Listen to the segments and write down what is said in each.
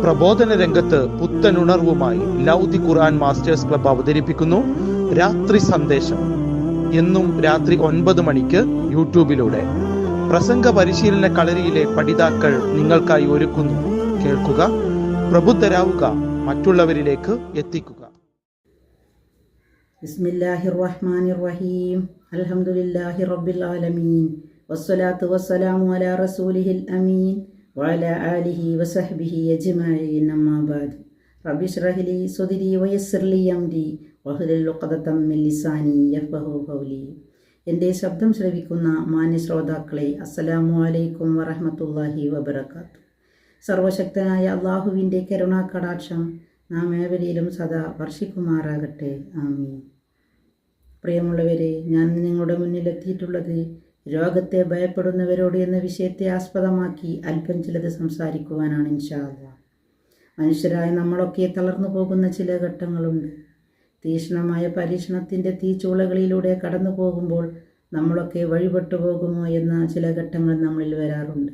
പ്രബോധന രംഗത്ത് പുത്തനുണർവുമായി ലൗദി ഖുർആൻ masters club അവതരിപ്പിക്കുന്നു രാത്രി സന്ദേശം. എന്നും രാത്രി 9 മണിക്ക് യൂട്യൂബിലൂടെ പ്രസംഗ പരിശീലന കളരിയിലെ പഠിതാക്കൾ നിങ്ങൾക്കായി ഒരുക്കുന്നു. കേൾക്കുക, പ്രബുദ്ധരാവുക, മറ്റുള്ളവരിലേക്ക് എത്തിക്കുക. ബിസ്മില്ലാഹിർ റഹ്മാനിർ റഹീം. അൽഹംദുലില്ലാഹി റബ്ബിൽ ആലമീൻ. വസ്സലാത്തു വസ്സലാമു അലാ റസൂലിഹിൽ അമീൻ വഅലാ ആലിഹി വസഹ്ബിഹി അജ്മഈൻ. അമ്മാ ബഅദ്. റബ്ബി ഇശ്റഹ് ലി സദ്രി വയസ്സിർ ലി അംരി വഹ്ലുൽ ഉഖ്ദതം മിൻ ലിസാനി യഫ്ഖഹു ഖൗലി. എൻ്റെ ശബ്ദം ശ്രവിക്കുന്ന മാന്യ ശ്രോതാക്കളെ, അസ്സലാമു അലൈക്കും വറഹ്മത്തുള്ളാഹി വബറകാതുഹു. സർവശക്തനായ അള്ളാഹുവിൻ്റെ കരുണാകടാക്ഷം നാം ഏവരിലും സദാ വർഷിക്കുമാറാകട്ടെ. ആമീൻ. പ്രിയമുള്ളവരെ, ഞാൻ നിങ്ങളുടെ മുന്നിലെത്തിയിട്ടുള്ളത് രോഗത്തെ ഭയപ്പെടുന്നവരോട് എന്ന വിഷയത്തെ ആസ്പദമാക്കി അല്പം ചിലത് സംസാരിക്കുവാനാണ്. ഇൻഷാ അല്ലാഹ്. മനുഷ്യരായ നമ്മളൊക്കെ തളർന്നു പോകുന്ന ചില ഘട്ടങ്ങളുണ്ട്. തീക്ഷ്ണമായ പരീക്ഷണത്തിൻ്റെ തീച്ചൂളകളിലൂടെ കടന്നു പോകുമ്പോൾ നമ്മളൊക്കെ വഴിപെട്ടു പോകുമോ എന്ന ചില ഘട്ടങ്ങൾ നമ്മളിൽ വരാറുണ്ട്.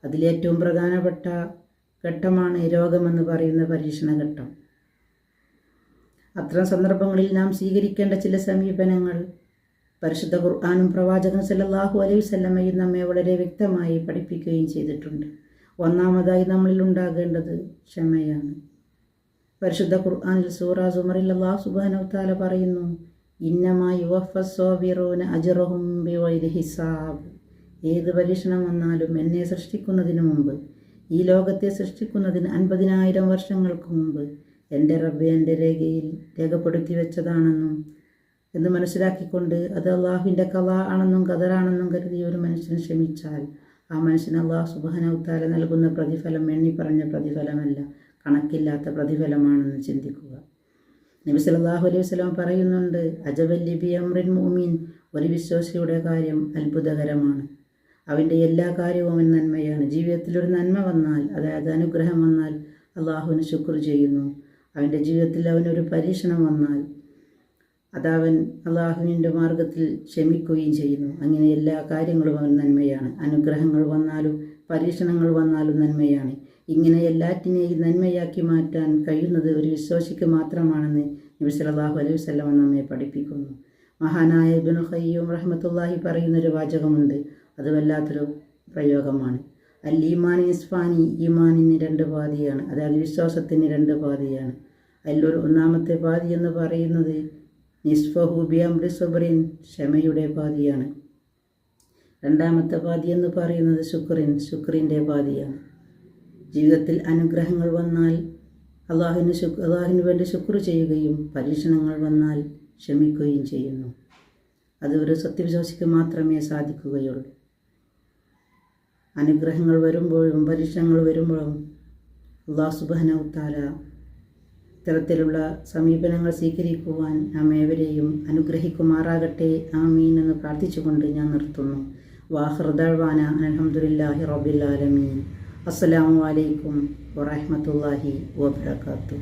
അതിലേറ്റവും പ്രധാനപ്പെട്ട ഘട്ടമാണ് രോഗമെന്ന് പറയുന്ന പരീക്ഷണ ഘട്ടം. അത്തരം സന്ദർഭങ്ങളിൽ നാം സ്വീകരിക്കേണ്ട ചില സമീപനങ്ങൾ പരിശുദ്ധ ഖുർആനും പ്രവാചകൻ സല്ലല്ലാഹു അലൈഹി വസല്ലമയും നമ്മെ വളരെ വ്യക്തമായി പഠിപ്പിക്കുകയും ചെയ്തിട്ടുണ്ട്. ഒന്നാമതായി നമ്മളിൽ ഉണ്ടാകേണ്ടത് ക്ഷമയാണ്. പരിശുദ്ധ ഖുർആനിൽ സൂറ സുമറിൽ അല്ലാഹു സുബ്ഹാനഹു വ തആല പറയുന്നു, ഇന്നമാ യുവഫ്ഫസ് സ്വാബിറൂന അജ്റഹും ബിഗൈരി ഹിസാബ്. ഏത് പരീക്ഷണം വന്നാലും എന്നെ സൃഷ്ടിക്കുന്നതിന് മുമ്പ്, ഈ ലോകത്തെ സൃഷ്ടിക്കുന്നതിന് 50,000 വർഷങ്ങൾക്ക് മുമ്പ് എൻ്റെ റബ്ബ് എൻ്റെ രേഖയിൽ രേഖപ്പെടുത്തി വെച്ചതാണെന്നും എന്ന് മനസ്സിലാക്കിക്കൊണ്ട് അത് അള്ളാഹുവിൻ്റെ ഖളാ ആണെന്നും ഖദറാണെന്നും കരുതി ഒരു മനുഷ്യന് ക്ഷമിച്ചാൽ ആ മനുഷ്യന് അല്ലാഹു സുബ്ഹാനഹു വ തആല നൽകുന്ന പ്രതിഫലം എണ്ണി പറഞ്ഞ പ്രതിഫലമല്ല, കണക്കില്ലാത്ത പ്രതിഫലമാണെന്ന് ചിന്തിക്കുക. നബി സല്ലല്ലാഹു അലൈഹി വസല്ലം പറയുന്നുണ്ട്, അജബല്ലി ബി അംറിൻ മുഅ്മിൻ. ഒരു വിശ്വാസിയുടെ കാര്യം അത്ഭുതകരമാണ്. അവൻ്റെ എല്ലാ കാര്യവും അവൻ നന്മയാണ്. ജീവിതത്തിൽ ഒരു നന്മ വന്നാൽ, അതായത് അനുഗ്രഹം വന്നാൽ അള്ളാഹുവിന് ശുക്ർ ചെയ്യുന്നു. അവൻ്റെ ജീവിതത്തിൽ അവനൊരു പരീക്ഷണം വന്നാൽ അതവൻ അള്ളാഹുവിൻ്റെ മാർഗത്തിൽ ക്ഷമിക്കുകയും ചെയ്യുന്നു. അങ്ങനെ എല്ലാ കാര്യങ്ങളും അവൻ നന്മയാണ്. അനുഗ്രഹങ്ങൾ വന്നാലും പരീക്ഷണങ്ങൾ വന്നാലും നന്മയാണ്. ഇങ്ങനെ എല്ലാറ്റിനെയും നന്മയാക്കി മാറ്റാൻ കഴിയുന്നത് ഒരു വിശ്വാസിക്ക് മാത്രമാണെന്ന് നബി സല്ലല്ലാഹു അലൈഹി വസല്ലം നമ്മെ പഠിപ്പിക്കുന്നു. മഹാനായ ഇബ്നുൽ ഖയ്യിം റഹ്മത്തുള്ളാഹി പറയുന്നൊരു വാചകമുണ്ട്, അത് വല്ലാത്തൊരു പ്രയോഗമാണ്. അൽ ഈമാൻ നിസ്ഫാനി. ഈമാനിന് 2 പാതിയാണ്, അതായത് വിശ്വാസത്തിന് 2 പാതിയാണ്. അതിലൊരു ഒന്നാമത്തെ പാതി എന്ന് പറയുന്നത് നിസ്ഫഹു ബി അംറി സബ്രിൻ, ക്ഷമയുടെ പാതിയാണ്. രണ്ടാമത്തെ പാതി എന്ന് പറയുന്നത് ശുക്രിൻ്റെ പാതിയാണ്. ജീവിതത്തിൽ അനുഗ്രഹങ്ങൾ വന്നാൽ അള്ളാഹുവിന് വേണ്ടി ശുക്ർ ചെയ്യുകയും പരീക്ഷണങ്ങൾ വന്നാൽ ക്ഷമിക്കുകയും ചെയ്യുന്നു. അത് ഒരു സത്യവിശ്വാസിക്ക് മാത്രമേ സാധിക്കുകയുള്ളൂ. അനുഗ്രഹങ്ങൾ വരുമ്പോഴും പരീക്ഷണങ്ങൾ വരുമ്പോഴും അല്ലാഹു സുബ്ഹാനഹു വ തആല ഇത്തരത്തിലുള്ള സമീപനങ്ങൾ സ്വീകരിക്കുവാൻ നാം ഏവരെയും അനുഗ്രഹിക്കുമാറാകട്ടെ. ആമീൻ എന്ന് പ്രാർത്ഥിച്ചുകൊണ്ട് ഞാൻ നിർത്തുന്നു. വാഖിറു ദഅ്വാനാ അൽഹംദുലില്ലാഹി റബ്ബിൽ ആലമീൻ. അസ്സലാമു അലൈക്കും വറഹ്മത്തുള്ളാഹി വബറകാതുഹു.